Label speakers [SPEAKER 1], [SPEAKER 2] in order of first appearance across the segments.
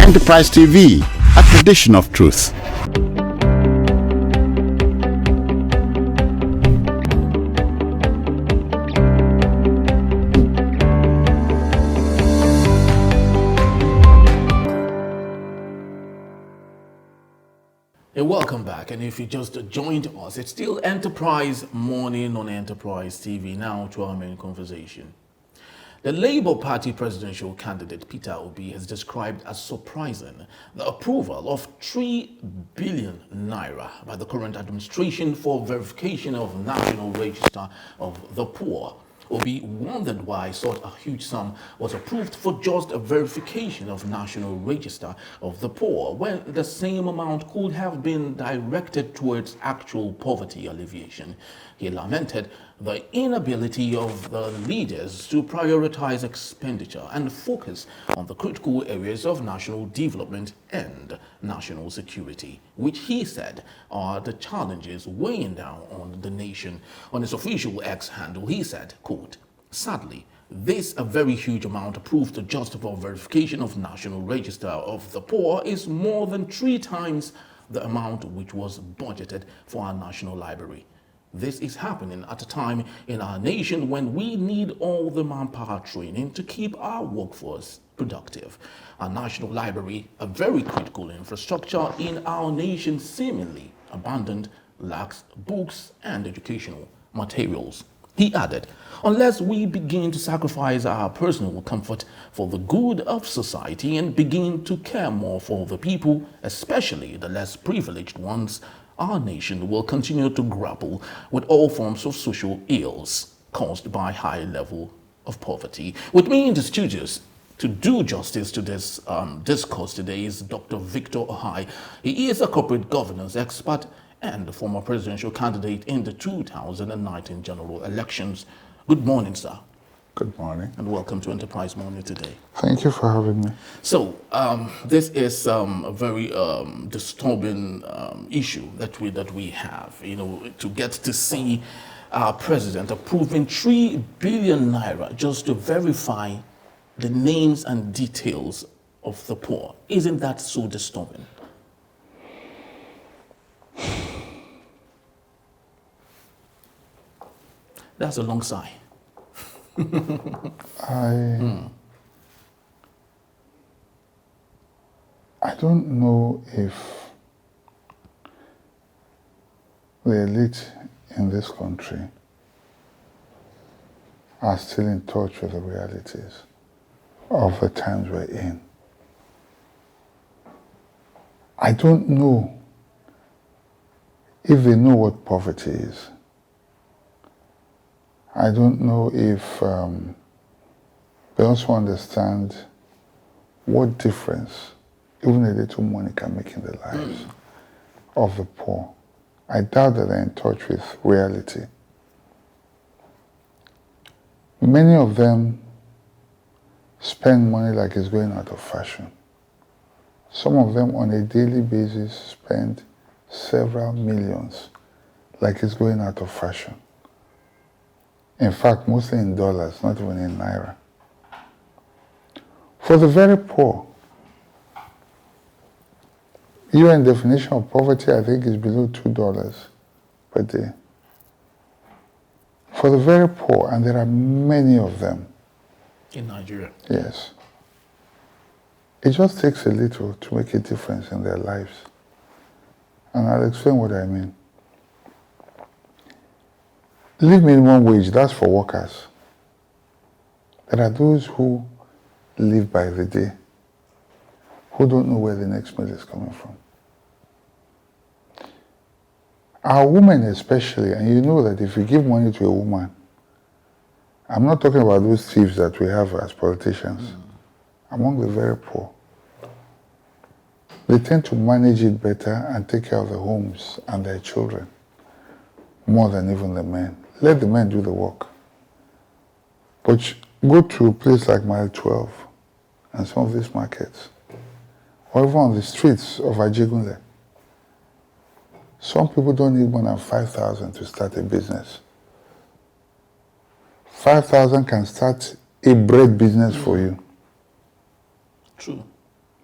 [SPEAKER 1] Enterprise TV, a tradition of truth.
[SPEAKER 2] Welcome back, and if you just joined us, it's still Enterprise Morning on Enterprise TV. Now to our main conversation. The Labour Party presidential candidate Peter Obi has described as surprising the approval of 3 billion naira by the current administration for verification of National Register of the Poor. Obi wondered why such a huge sum was approved for just a verification of National Register of the Poor, when the same amount could have been directed towards actual poverty alleviation. He lamented the inability of the leaders to prioritize expenditure and focus on the critical areas of national development and national security, which he said are the challenges weighing down on the nation. On his official X handle, he said, quote, "Sadly, this a very huge amount approved just for verification of National Register of the Poor is more than 3 times the amount which was budgeted for our National Library. This is happening at a time in our nation when we need all the manpower training to keep our workforce productive. Our National Library, a very critical infrastructure in our nation, seemingly abandoned, lacks books and educational materials." He added, "Unless we begin to sacrifice our personal comfort for the good of society and begin to care more for the people, especially the less privileged ones, our nation will continue to grapple with all forms of social ills caused by high level of poverty." With me in the studios to do justice to this discourse today is Dr. Victor Ohai. He is a corporate governance expert and the former presidential candidate in the 2019 general elections. Good morning, sir.
[SPEAKER 3] Good morning.
[SPEAKER 2] And welcome to Enterprise Morning today.
[SPEAKER 3] Thank you for having me.
[SPEAKER 2] So, this is a very disturbing issue that we have, to get to see our president approving 3 billion naira just to verify the names and details of the poor. Isn't that so disturbing? That's a long sigh.
[SPEAKER 3] I don't know if the elite in this country are still in touch with the realities of the times we're in. I don't know if they know what poverty is. I don't know if they also understand what difference even a little money can make in the lives of the poor. I doubt that they're in touch with reality. Many of them spend money like it's going out of fashion. Some of them on a daily basis spend several millions like it's going out of fashion. In fact, mostly in dollars, not even in naira. For the very poor, UN definition of poverty, I think, is below $2 per day. For the very poor, and there are many of them.
[SPEAKER 2] In Nigeria?
[SPEAKER 3] Yes. It just takes a little to make a difference in their lives. And I'll explain what I mean. Live minimum wage, that's for workers. There are those who live by the day, who don't know where the next meal is coming from. Our women especially, and you know that if you give money to a woman, I'm not talking about those thieves that we have as politicians, among the very poor. They tend to manage it better and take care of the homes and their children more than even the men. Let the men do the work. But go to a place like Mile 12 and some of these markets, or even on the streets of Ajegunle. Some people don't need more than 5,000 to start a business. 5,000 can start a bread business for you.
[SPEAKER 2] True.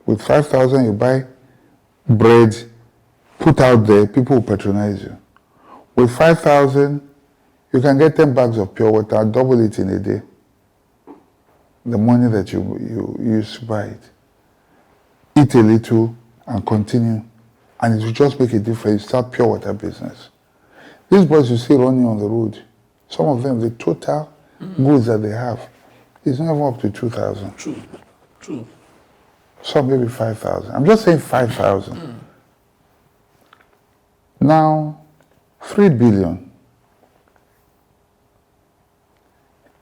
[SPEAKER 3] With 5,000, you buy bread, put out there, people will patronize you. With 5,000, you can get 10 bags of pure water, double it in a day. The money that you use to buy it. Eat a little and continue. And it will just make a difference. Start pure water business. These boys you see running on the road, some of them, the total goods that they have is never up to 2,000.
[SPEAKER 2] True.
[SPEAKER 3] Some maybe 5,000. I'm just saying 5,000. Now, 3 billion.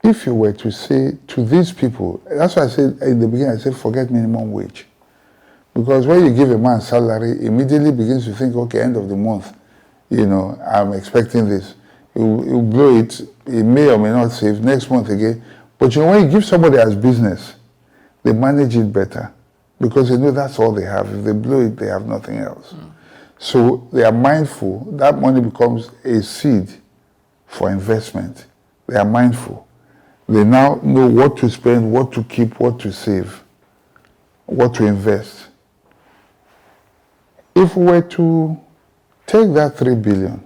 [SPEAKER 3] If you were to say to these people, that's why I said in the beginning, I said forget minimum wage. Because when you give a man salary, immediately begins to think, okay, end of the month, I'm expecting this. You blow it, it may or may not save, next month again. But when you give somebody as business, they manage it better. Because they know that's all they have. If they blow it, they have nothing else. So they are mindful. That money becomes a seed for investment. They are mindful. They now know what to spend, what to keep, what to save, what to invest. If we were to take that 3 billion,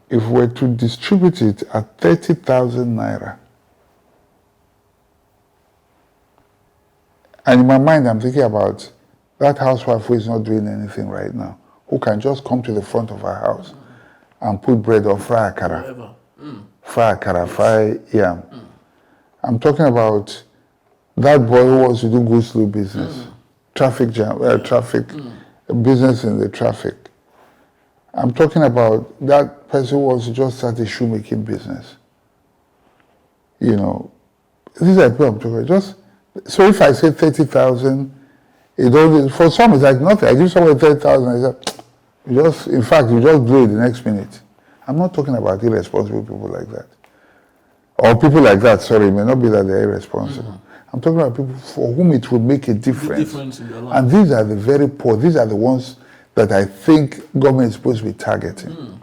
[SPEAKER 3] if we were to distribute it at 30,000 naira, and in my mind I'm thinking about that housewife who is not doing anything right now, who can just come to the front of her house and put bread or fry akara, fry yam. I'm talking about that boy who wants to do go-slow business, traffic business in the traffic. I'm talking about that person who wants to just start a shoemaking business. These are people I'm talking about. So if I say 30,000, for some it's like nothing. I give someone 30,000, I say, you just blow it the next minute. I'm not talking about irresponsible people like that. Or people like that, sorry, it may not be that they're irresponsible. I'm talking about people for whom it will make a difference.
[SPEAKER 2] In their life.
[SPEAKER 3] And these are the very poor. These are the ones that I think government is supposed to be targeting.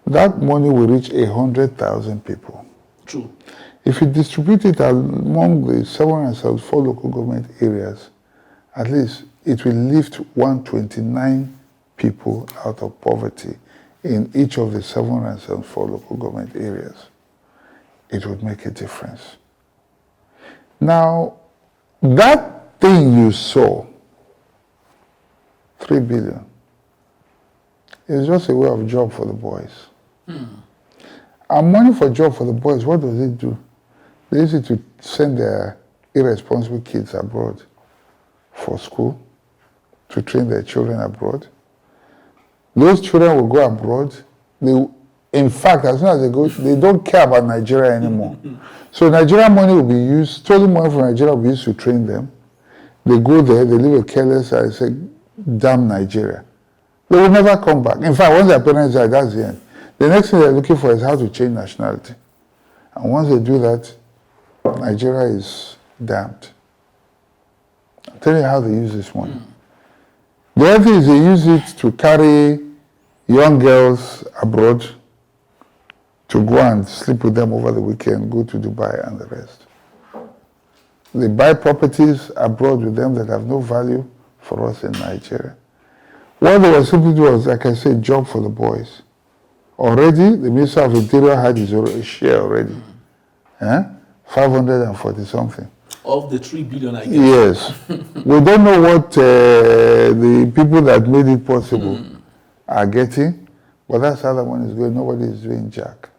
[SPEAKER 3] That money will reach 100,000 people.
[SPEAKER 2] True.
[SPEAKER 3] If you distribute it among the 774 local government areas, at least it will lift 129 people out of poverty in each of the 774 local government areas. It would make a difference. Now, that thing you saw, 3 billion, is just a way of job for the boys. And money for job for the boys, what does it do? They use it to send their irresponsible kids abroad for school, to train their children abroad. Those children will go abroad. In fact, as soon as they go, they don't care about Nigeria anymore. So Nigerian money will be used, stolen money from Nigeria will be used to train them. They go there, they live a careless life, say, damn Nigeria. They will never come back. In fact, once their parents die, that's the end. The next thing they're looking for is how to change nationality. And once they do that, Nigeria is damned. I'll tell you how they use this money. The other thing is they use it to carry young girls abroad to go and sleep with them over the weekend, go to Dubai and the rest. They buy properties abroad with them that have no value for us in Nigeria. What they were simply doing was, like I said, job for the boys. Already, the Minister of Interior had his share already. 540 something.
[SPEAKER 2] Of the 3 billion, I guess.
[SPEAKER 3] Yes. We don't know what the people that made it possible are getting, but that's how the money is going. Nobody is doing jack.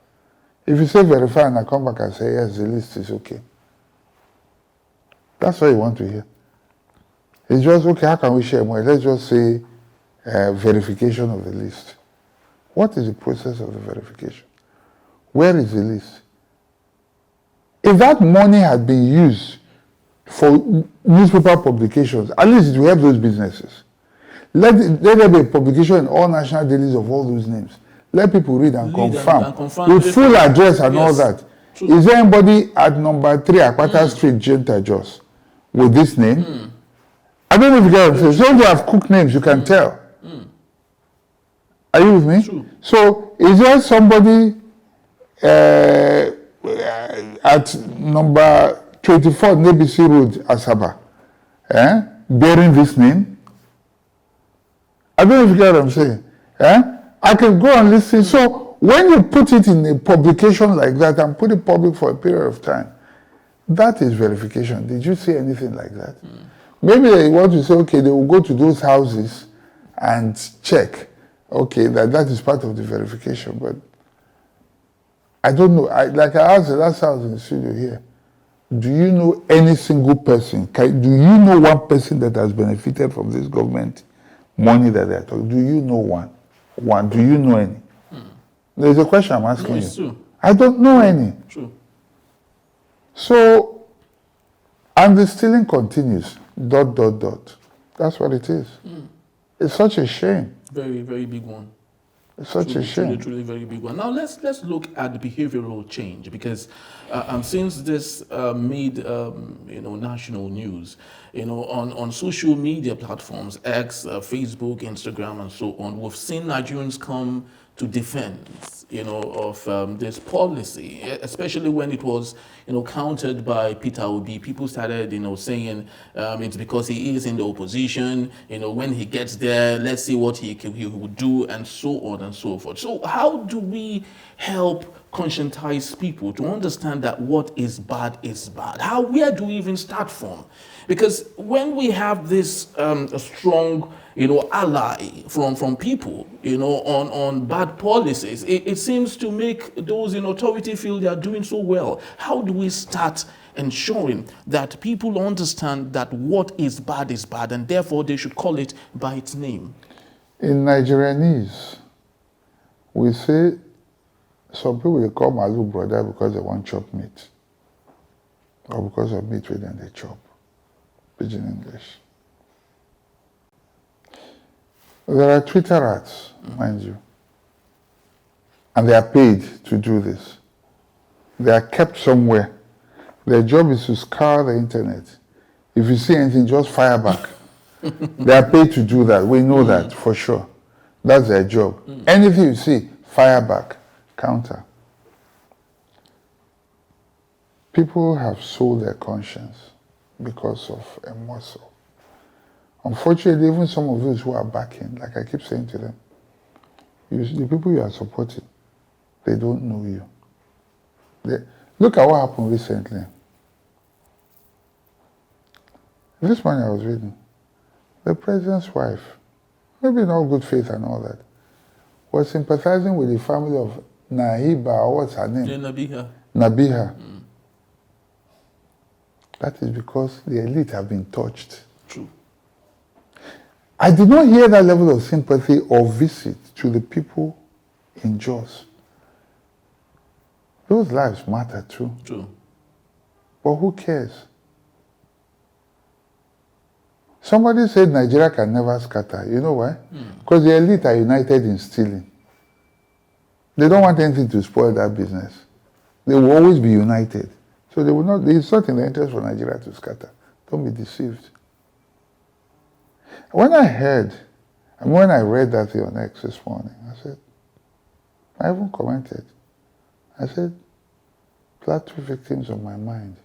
[SPEAKER 3] If you say verify and I come back and say, yes, the list is okay. That's what you want to hear. It's just, okay, how can we share more? Let's just say verification of the list. What is the process of the verification? Where is the list? If that money had been used for newspaper publications, at least it will help those businesses. Let there be a publication in all national dailies of all those names. Let people read and confirm with full address and all that. True. Is there anybody at number 3 Akpata Street, Genta Jos, with this name? I don't know if you get what I'm saying. So if you have cook names, you can tell. Are you with me?
[SPEAKER 2] True.
[SPEAKER 3] So is there somebody at number 24 Nebisi Road, Asaba, bearing this name? I don't know if you get what I'm saying. I can go and listen. So when you put it in a publication like that and put it public for a period of time, that is verification. Did you see anything like that? Maybe they want to say, okay, they will go to those houses and check, okay, that is part of the verification. But I don't know. Like I asked the last house in the studio here, do you know any single person? Do you know one person that has benefited from this government money that they are talking? Do you know one? One. Do you know any? There's a question I'm asking you.
[SPEAKER 2] True.
[SPEAKER 3] I don't know any.
[SPEAKER 2] True.
[SPEAKER 3] So, and the stealing continues. ... That's what it is. It's such a shame.
[SPEAKER 2] Very, very big one.
[SPEAKER 3] It's such a shame.
[SPEAKER 2] Truly very big one. Now let's look at the behavioral change, because since this made national news, on social media platforms, X, Facebook, Instagram, and so on, we've seen Nigerians come to defense, of this policy, especially when it was, countered by Peter Obi. People started, saying it's because he is in the opposition. When he gets there, let's see what he would do, and so on and so forth. So how do we help conscientize people to understand that what is bad is bad? Where do we even start from? Because when we have this strong, ally from people, on bad policies, it seems to make those in authority feel they are doing so well. How do we start ensuring that people understand that what is bad, and therefore they should call it by its name?
[SPEAKER 3] In Nigerianese, we say some people they call Malu brother because they want chop meat, or because of meat with them they chop. Pidgin English. There are Twitter ads, mind you, and they are paid to do this. They are kept somewhere. Their job is to scour the internet. If you see anything, just fire back. They are paid to do that. We know that for sure. That's their job. Anything you see, fire back, counter. People have sold their conscience because of a muscle. Unfortunately, even some of those who are backing, like I keep saying to them, the people you are supporting, they don't know you. Look at what happened recently. This morning I was reading, the president's wife, maybe in all good faith and all that, was sympathizing with the family of Nahiba, or what's her name? Nabiha. That is because the elite have been touched.
[SPEAKER 2] True.
[SPEAKER 3] I did not hear that level of sympathy or visit to the people in Jos. Those lives matter too.
[SPEAKER 2] True.
[SPEAKER 3] But who cares? Somebody said Nigeria can never scatter. You know why? Because the elite are united in stealing. They don't want anything to spoil that business. They will always be united. So they will not, it's not in the interest for Nigeria to scatter. Don't be deceived. When I read that thing on X this morning, I even commented. I said, Plateau victims on my mind.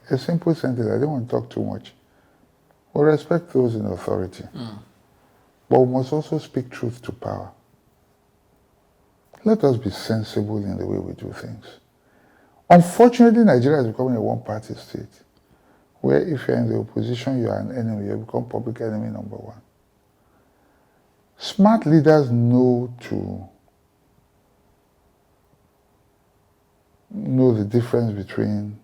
[SPEAKER 3] A simple sentence, I don't want to talk too much. We respect those in authority. But we must also speak truth to power. Let us be sensible in the way we do things. Unfortunately, Nigeria is becoming a one-party state, where if you're in the opposition, you are an enemy, you become public enemy number one. Smart leaders know the difference between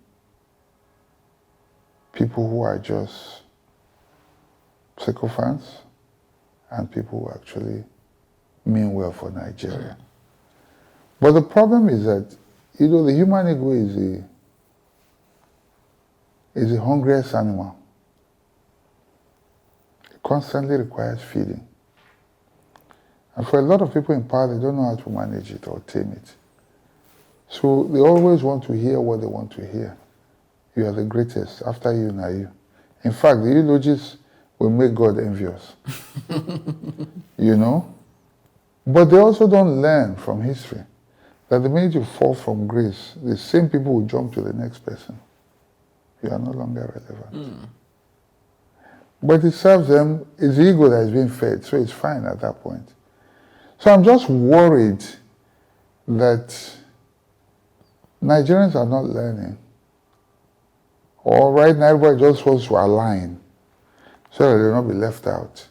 [SPEAKER 3] people who are just sycophants and people who actually mean well for Nigeria. But the problem is that, the human ego is the hungriest animal. It constantly requires feeding. And for a lot of people in power, they don't know how to manage it or tame it. So they always want to hear what they want to hear. You are the greatest. After you, now you. In fact, the eulogies will make God envious. But they also don't learn from history that the minute you fall from grace, the same people will jump to the next person. You are no longer relevant. But it serves them, it's the ego that is being fed, so it's fine at that point. So I'm just worried that Nigerians are not learning. Or right now, everybody just wants to align so that they'll not be left out.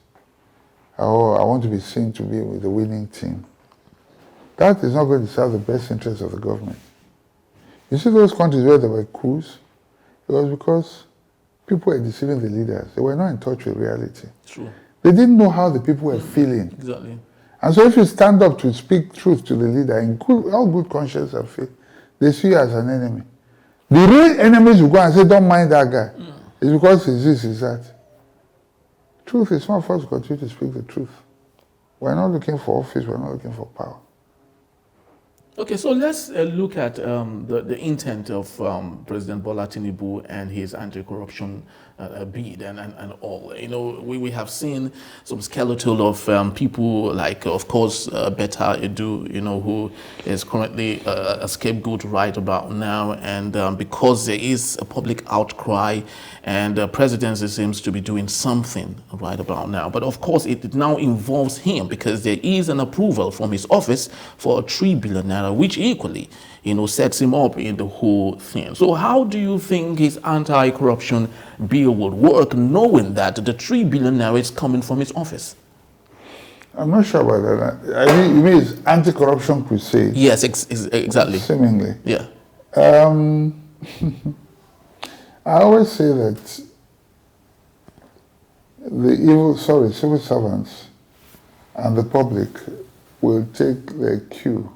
[SPEAKER 3] Or I want to be seen to be with the winning team. That is not going to serve the best interests of the government. You see those countries where there were coups? It was because people were deceiving the leaders. They were not in touch with reality.
[SPEAKER 2] True.
[SPEAKER 3] They didn't know how the people were feeling.
[SPEAKER 2] Exactly.
[SPEAKER 3] And so if you stand up to speak truth to the leader in all good conscience and faith, they see you as an enemy. The real enemies will go and say, don't mind that guy. It's because he's this, he's that. Truth is not for us to continue to speak the truth. We're not looking for office, we're not looking for power.
[SPEAKER 2] Okay, so let's look at the intent of President Bola Tinubu and his anti-corruption bid and all. You know, we have seen some skeletal of people like, of course, Betta Edu, you know, who is currently a scapegoat right about now. And because there is a public outcry and the presidency seems to be doing something right about now. But of course, it now involves him because there is an approval from his office for a 3 billion naira, which equally, you know, sets him up in the whole thing. So how do you think his anti-corruption bill would work, knowing that the 3 billion naira is coming from his office?
[SPEAKER 3] I'm not sure about that. I mean, you mean it's anti-corruption crusade?
[SPEAKER 2] Yes, exactly.
[SPEAKER 3] Seemingly.
[SPEAKER 2] Yeah.
[SPEAKER 3] I always say that civil servants and the public will take their cue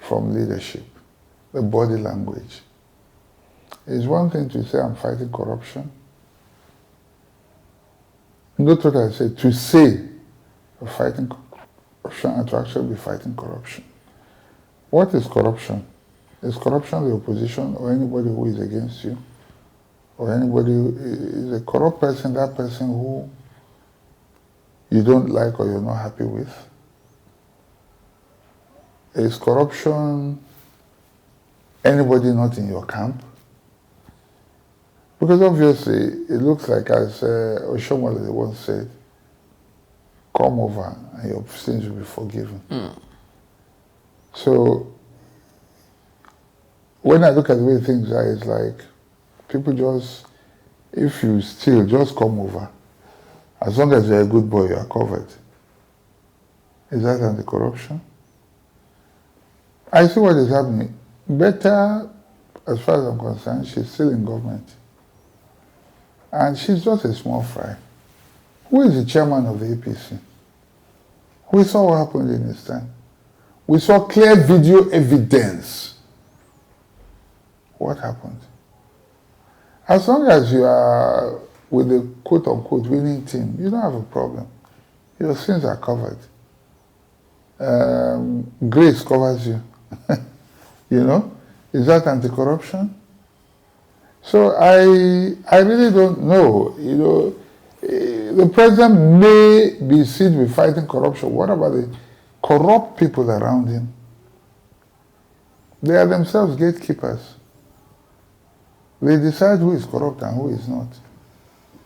[SPEAKER 3] from leadership, the body language. It's one thing to say I'm fighting corruption. Not what I say, to say you're fighting corruption and to actually be fighting corruption. What is corruption? Is corruption the opposition or anybody who is against you? Or anybody who is a corrupt person, that person who you don't like or you're not happy with? Is corruption anybody not in your camp? Because obviously, it looks like, as Oshomole once said, come over and your sins will be forgiven. So, when I look at the way things are, it's like, people just, if you steal, just come over. As long as you're a good boy, you are covered. Is that anti-corruption? I see what is happening. Better, as far as I'm concerned, she's still in government. And she's just a small fry. Who is the chairman of the APC? We saw what happened in his time. We saw clear video evidence. What happened? As long as you are with the quote-unquote winning team, you don't have a problem. Your sins are covered. Grace covers you. You know? Is that anti-corruption? So I really don't know. You know, the president may be seen with fighting corruption. What about the corrupt people around him? They are themselves gatekeepers. They decide who is corrupt and who is not.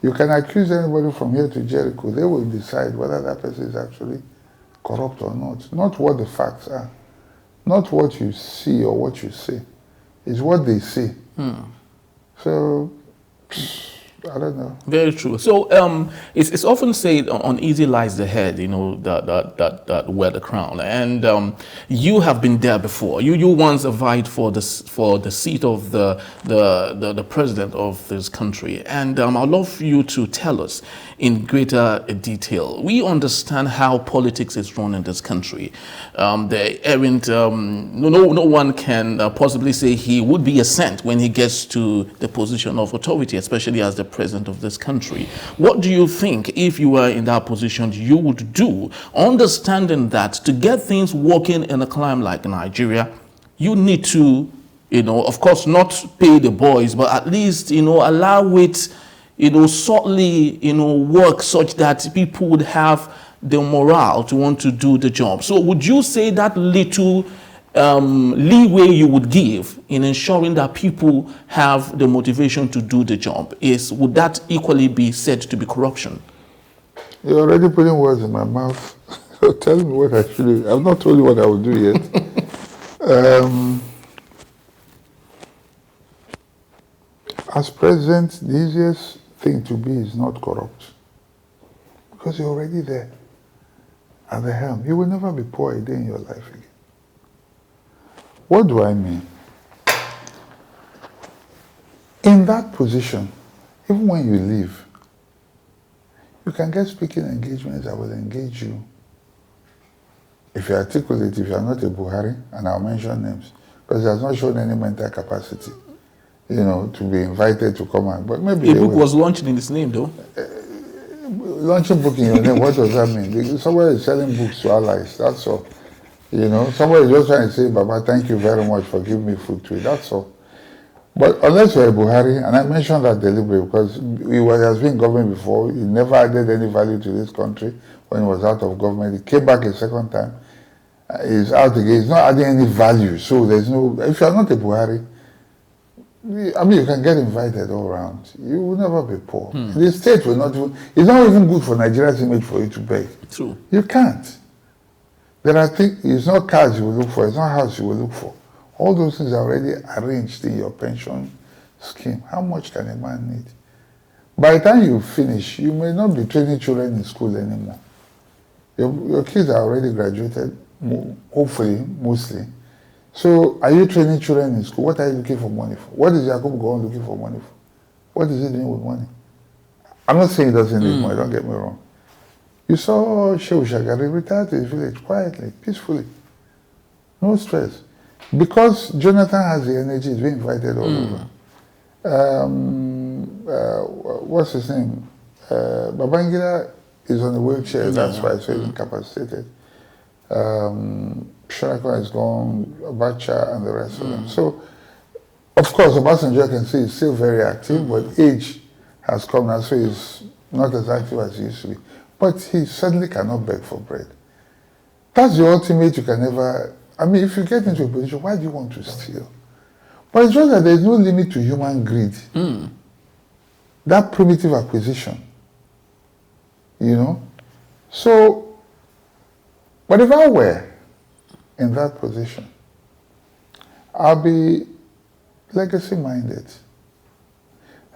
[SPEAKER 3] You can accuse anybody from here to Jericho. They will decide whether that person is actually corrupt or not. Not what the facts are. Not what you see or what you say. It's what they say. So, I don't know.
[SPEAKER 2] Very true. So it's often said on easy lies the head, you know, that wear the crown. And you have been there before. You once vied for the seat of the president of this country. And I'd love for you to tell us in greater detail. We understand how politics is run in this country. There aren't, no one can possibly say he would be a saint when he gets to the position of authority, especially as the president of this country. What do you think, if you were in that position, you would do, understanding that to get things working in a climate like Nigeria, you need to, you know, of course, not pay the boys, but at least, you know, allow it, you know, subtly, you know, work such that people would have the morale to want to do the job. So would you say that little leeway you would give in ensuring that people have the motivation to do the job would that equally be said to be corruption?
[SPEAKER 3] You're already putting words in my mouth. So tell me what I should do. I've not told you what I will do yet. As president, the easiest thing to be is not corrupt. Because you're already there at the helm. You will never be poor a day in your life again. What do I mean? In that position, even when you leave, you can get speaking engagements that will engage you. If you articulate, if you are not a Buhari, and I'll mention names, because he has not shown any mental capacity, to be invited to come out. But maybe
[SPEAKER 2] a book was launched in his name, though.
[SPEAKER 3] Launching book in your name, what does that mean? Somebody is selling books to allies, that's all. Somebody is just trying to say, Baba, thank you very much for giving me food to eat, that's all. But unless you're a Buhari, and I mentioned that deliberately because he has been in government before, he never added any value to this country when he was out of government. He came back a second time, he's out again, he's not adding any value. So there's no, if you're not a Buhari, you can get invited all around. You will never be poor. The state will not even, it's not even good for Nigeria's image for you to beg.
[SPEAKER 2] True.
[SPEAKER 3] You can't. There are things, it's not cars you will look for, it's not house you will look for. All those things are already arranged in your pension scheme. How much can a man need? By the time you finish, you may not be training children in school anymore. Your kids are already graduated, hopefully, mostly. So are you training children in school? What are you looking for money for? What is Jacob going looking for money for? What is he doing with money? I'm not saying he doesn't need money, don't get me wrong. You saw Shehu Shagari retire to his village quietly, peacefully. No stress. Because Jonathan has the energy, he's being invited all over. What's his name? Babangida is on a wheelchair, that's why he's incapacitated. Sharako is gone, Abacha and the rest of them. So, of course, Obasanjo can see he's still very active, but age has come now, so he's not as active as he used to be. But he certainly cannot beg for bread. That's the ultimate you can never, if you get into a position, why do you want to steal? But it's just that there's no limit to human greed. That primitive acquisition, So, but if I were in that position, I'll be legacy-minded.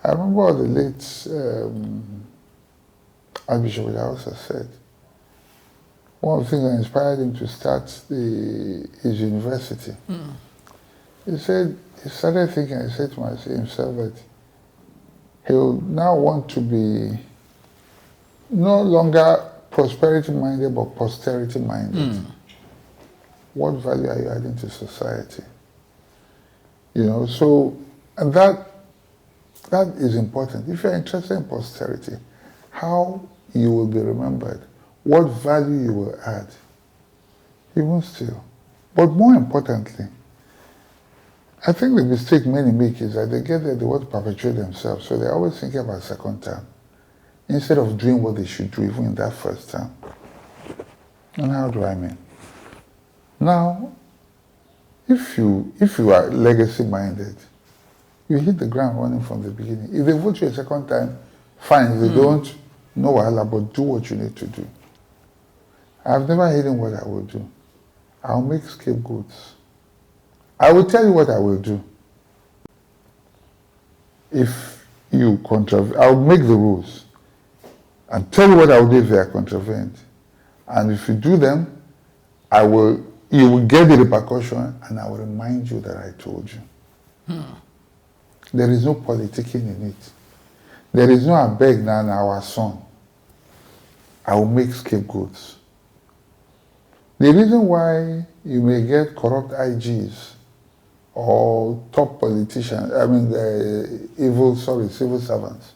[SPEAKER 3] I remember what the late Archbishop Hausa said. One of the things that inspired him to start his university. He said, he started thinking, he said to himself that he'll now want to be no longer prosperity-minded, but posterity-minded. What value are you adding to society? So, and that is important. If you're interested in posterity, how you will be remembered, what value you will add, you won't steal. But more importantly, I think the mistake many make is that they get there, they want to perpetuate themselves, so they're always thinking about second term, instead of doing what they should do even in that first term. And how do I mean? Now, if you are legacy-minded, you hit the ground running from the beginning. If they vote you a second time, fine. If they don't, no wahala, but do what you need to do. I've never hidden what I will do. I'll make scapegoats. I will tell you what I will do. If you I'll make the rules and tell you what I will do if they are contravened. And if you do them, you will get the repercussion, and I will remind you that I told you. There is no politicking in it. There is no abeg now our son. I will make scapegoats. The reason why you may get corrupt IGs or top politicians, civil servants,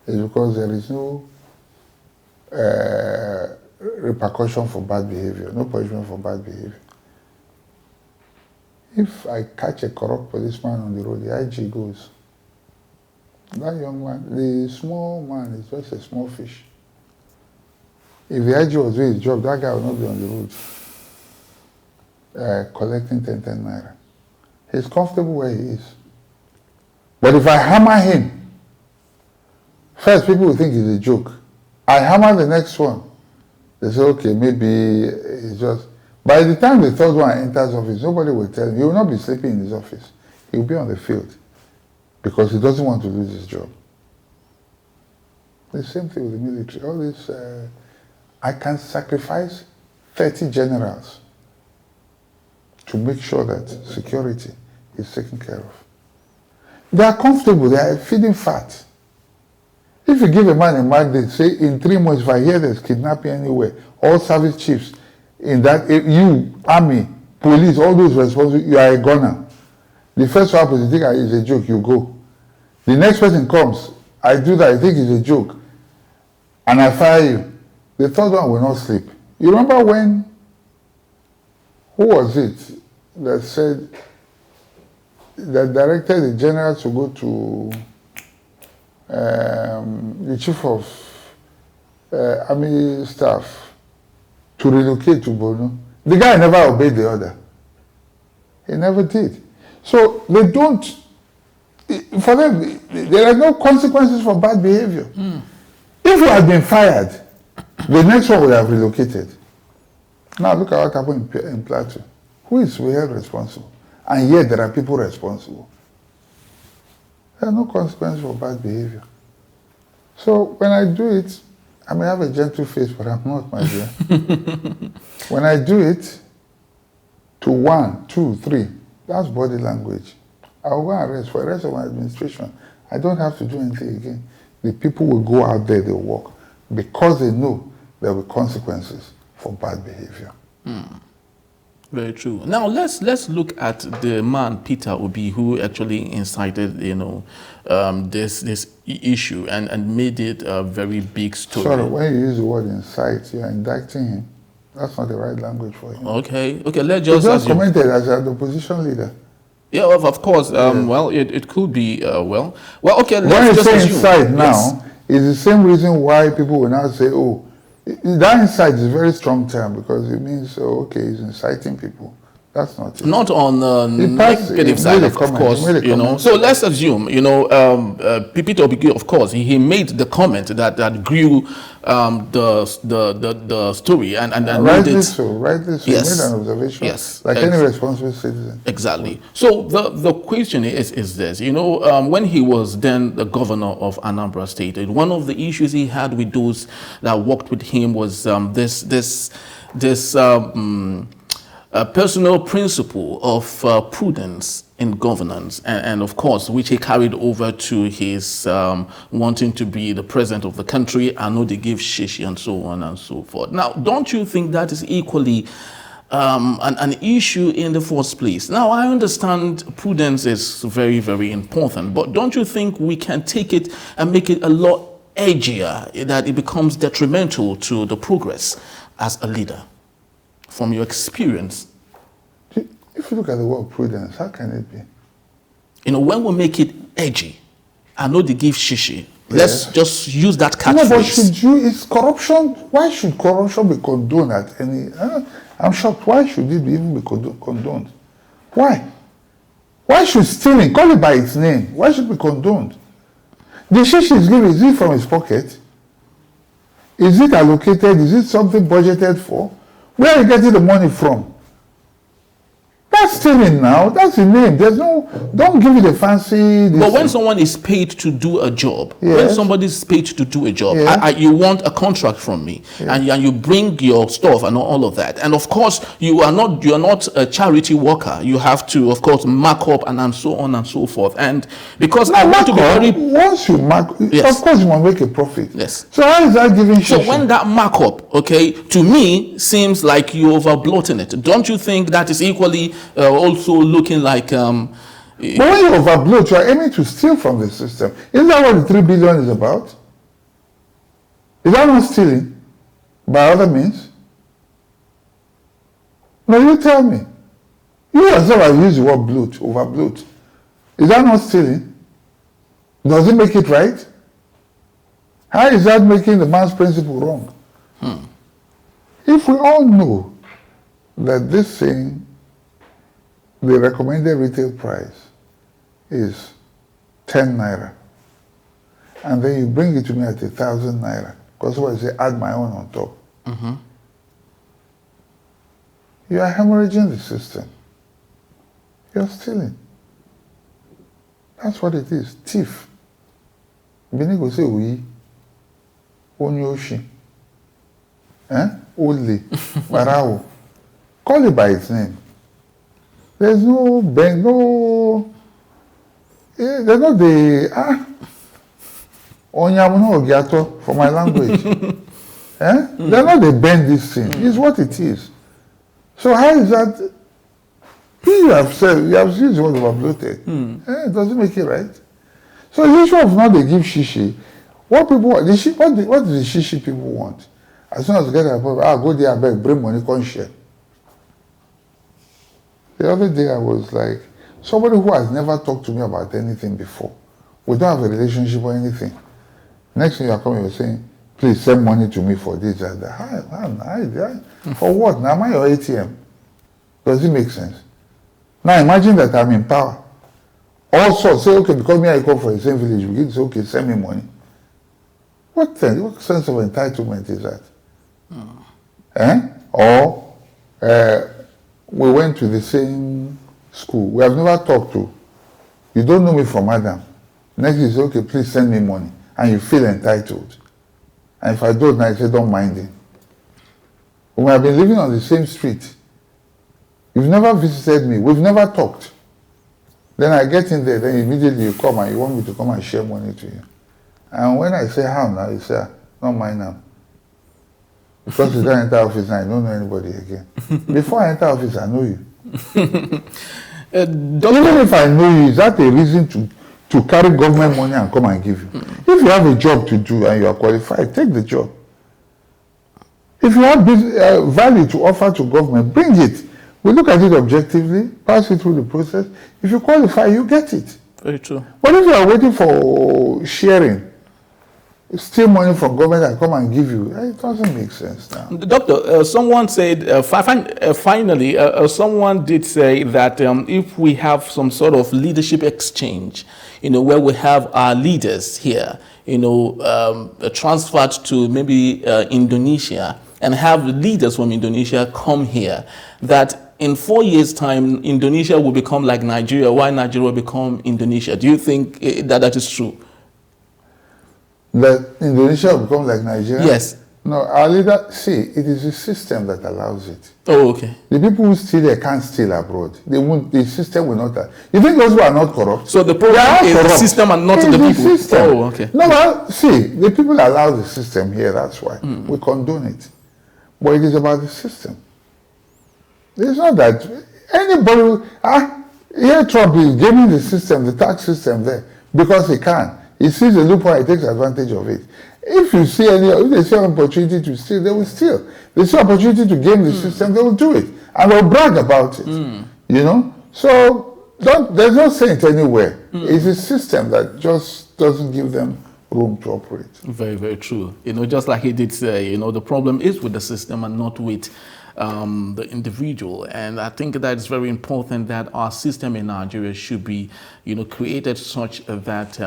[SPEAKER 3] is because there is no repercussion for bad behavior, no punishment for bad behavior. If I catch a corrupt policeman on the road, the IG goes. That young man, the small man is just a small fish. If the IG was doing his job, that guy would not be on the road. collecting 10 naira. He's comfortable where he is. But if I hammer him, first people will think it's a joke. I hammer the next one. They say, okay, maybe it's just... By the time the third one enters office, nobody will tell him. He will not be sleeping in his office. He will be on the field because he doesn't want to lose his job. The same thing with the military. All this, I can sacrifice 30 generals to make sure that security is taken care of. They are comfortable. They are feeding fat. If you give a man a mandate, say in 3 months, if I hear there's kidnapping anywhere, all service chiefs in that, you, army, police, all those responsible, you are a gunner. The first one happens, you think it's a joke, you go. The next person comes, I do that, I think it's a joke, and I fire you. The third one will not sleep. You remember when, who was it that said, that directed the general to go to the chief of army staff to relocate to Borno? The guy never obeyed the order. He never did. So they don't, for them, there are no consequences for bad behavior. If you had been fired, the next one would have relocated. Now look at what happened in Plateau. Who is held responsible? And yet there are people responsible. There are no consequences for bad behavior. So when I do it, I may have a gentle face, but I'm not, my dear. When I do it to 1, 2, 3, that's body language. I'll go and rest for the rest of my administration. I don't have to do anything again. The people will go out there, they'll work, because they know there will be consequences for bad behavior.
[SPEAKER 2] Very true. Now let's look at the man Peter Obi, who actually incited, this issue and made it a very big story.
[SPEAKER 3] Sorry, when you use the word incite, you're indicting him. That's not the right language for him.
[SPEAKER 2] Okay. Let's just.
[SPEAKER 3] He just commented as an opposition leader.
[SPEAKER 2] Yeah, of course. Well, it could be. Well, okay.
[SPEAKER 3] When
[SPEAKER 2] Let's
[SPEAKER 3] you
[SPEAKER 2] just
[SPEAKER 3] say
[SPEAKER 2] assume.
[SPEAKER 3] incite now, it's the same reason why people will now say, oh, that incite is a very strong term because it means, okay, he's inciting people. That's not it.
[SPEAKER 2] Not on the negative side, of course. So let's assume, Peter Obi, of course, he made the comment that grew the story and
[SPEAKER 3] rightly so.
[SPEAKER 2] Yes.
[SPEAKER 3] He made an observation.
[SPEAKER 2] Yes.
[SPEAKER 3] Like any responsible citizen.
[SPEAKER 2] Exactly. So the question is this, when he was then the governor of Anambra State, one of the issues he had with those that worked with him was this personal principle of prudence in governance, and of course, which he carried over to his wanting to be the president of the country. I know they give shishi and so on and so forth. Now, don't you think that is equally an issue in the first place? Now, I understand prudence is very, very important, but don't you think we can take it and make it a lot edgier, that it becomes detrimental to the progress as a leader? From your experience,
[SPEAKER 3] if you look at the word prudence, how can it be?
[SPEAKER 2] When we make it edgy, I know they give shishi.
[SPEAKER 3] Yeah.
[SPEAKER 2] Let's just use that catchphrase.
[SPEAKER 3] No, but it's corruption. Why should corruption be condoned at any? I'm shocked. Why should it even be condoned? Why? Why should stealing, call it by its name, why should it be condoned? The shishi is given, is it from his pocket? Is it allocated? Is it something budgeted for? Where are you getting the money from? That's stealing now. That's the name. Don't give it a fancy...
[SPEAKER 2] But when someone is paid to do a job,
[SPEAKER 3] yes.
[SPEAKER 2] When somebody is paid to do a job,
[SPEAKER 3] yes.
[SPEAKER 2] You want a contract from me, yes. and you bring your stuff and all of that. And of course, you are not a charity worker. You have to, of course, mark up and so on and so forth. And because I want to be very...
[SPEAKER 3] Once you mark,
[SPEAKER 2] yes.
[SPEAKER 3] Of course you want to make a profit.
[SPEAKER 2] Yes.
[SPEAKER 3] So how is that giving
[SPEAKER 2] So when that markup, to me, seems like you're overbloating it. Don't you think that is equally also looking like...
[SPEAKER 3] But when you overbloat, you are aiming to steal from the system. Isn't that what the 3 billion is about? Is that not stealing by other means? No, you tell me. You yourself have used the word bloat, overbloat. Is that not stealing? Does it make it right? How is that making the man's principle wrong? If we all know that this thing the recommended retail price is 10 naira. And then you bring it to me at 1,000 naira. Because what I say, add my own on top. You are hemorrhaging the system. You're stealing. That's what it is. Thief. Binigo say we. Onyoshi. Only. Barao. Call it by its name. There's no there's no the Onyamuno Ogiato for my language. They're not they bend this thing. It's what it is. So how is that? You have said, you have used the word overbloated. It doesn't make it right. So the issue of now they give shishi, what people want, what do the shishi people want? As soon as they get a problem, go there, I beg, bring money, come share. The other day I was like, somebody who has never talked to me about anything before, we don't have a relationship or anything. Next thing you are coming, you're saying, please send money to me for this and that. For what? Now am I your ATM? Does it make sense? Now imagine that I'm in power. Also say, okay, because me I come from the same village, we can say, okay, send me money. What sense of entitlement is that? Or we went to the same school. We have never talked to. You don't know me from Adam. Next you say, okay, please send me money. And you feel entitled. And if I don't, I say, don't mind it. We have been living on the same street. You've never visited me. We've never talked. Then I get in there, then immediately you come and you want me to come and share money to you. And when I say how now, you say, don't mind now. Because you don't enter office and I don't know anybody again. Before I enter office, I know you. Even if I know you, is that a reason to carry government money and come and give you? If you have a job to do and you are qualified, take the job. If you have value to offer to government, bring it. We look at it objectively, pass it through the process. If you qualify, you get it.
[SPEAKER 2] Very true.
[SPEAKER 3] But if you are waiting for sharing, steal money from government and come and give you, it doesn't make sense now.
[SPEAKER 2] Doctor, someone said, finally, someone did say that if we have some sort of leadership exchange, where we have our leaders here, transferred to maybe Indonesia and have leaders from Indonesia come here, that in 4 years' time, Indonesia will become like Nigeria, while Nigeria will become Indonesia. Do you think that is true?
[SPEAKER 3] That Indonesia will become like Nigeria?
[SPEAKER 2] Yes.
[SPEAKER 3] No, our leader, see, it is the system that allows it.
[SPEAKER 2] Oh, okay.
[SPEAKER 3] The people who steal there can't steal abroad. The system will not. You think those who are not corrupt?
[SPEAKER 2] So the problem is the system and not the people?
[SPEAKER 3] System.
[SPEAKER 2] Oh, okay.
[SPEAKER 3] No, well, see, the people allow the system here, that's why. We condone it. But it is about the system. It's not that anybody, here Trump is giving the system, the tax system there, because he can. He sees a loophole, he takes advantage of it. If they see an opportunity to steal, they will steal. They see opportunity to game the system, they will do it. And they'll brag about it. So there's no saint anywhere. It's a system that just doesn't give them room to operate.
[SPEAKER 2] Very, very true. Just like he did say, the problem is with the system and not with the individual. And I think that it's very important that our system in Nigeria should be, created such that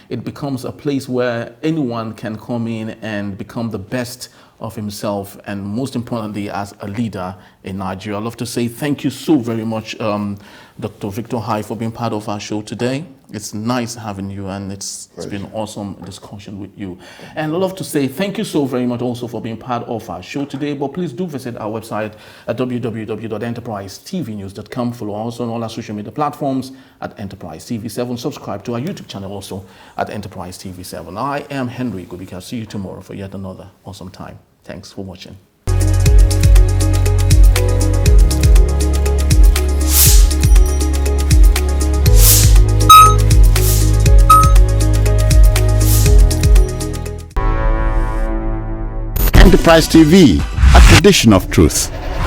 [SPEAKER 2] it becomes a place where anyone can come in and become the best of himself, and most importantly, as a leader in Nigeria. I'd love to say thank you so very much, Dr. Victor Hai, for being part of our show today. It's nice having you, and it's been an awesome discussion with you. And I'd love to say thank you so very much also for being part of our show today. But please do visit our website at www.enterprisetvnews.com. Follow us on all our social media platforms at Enterprise TV7. Subscribe to our YouTube channel also at Enterprise TV7. I am Henry Gubika. See you tomorrow for yet another awesome time. Thanks for watching.
[SPEAKER 1] Enterprise TV, a tradition of truth.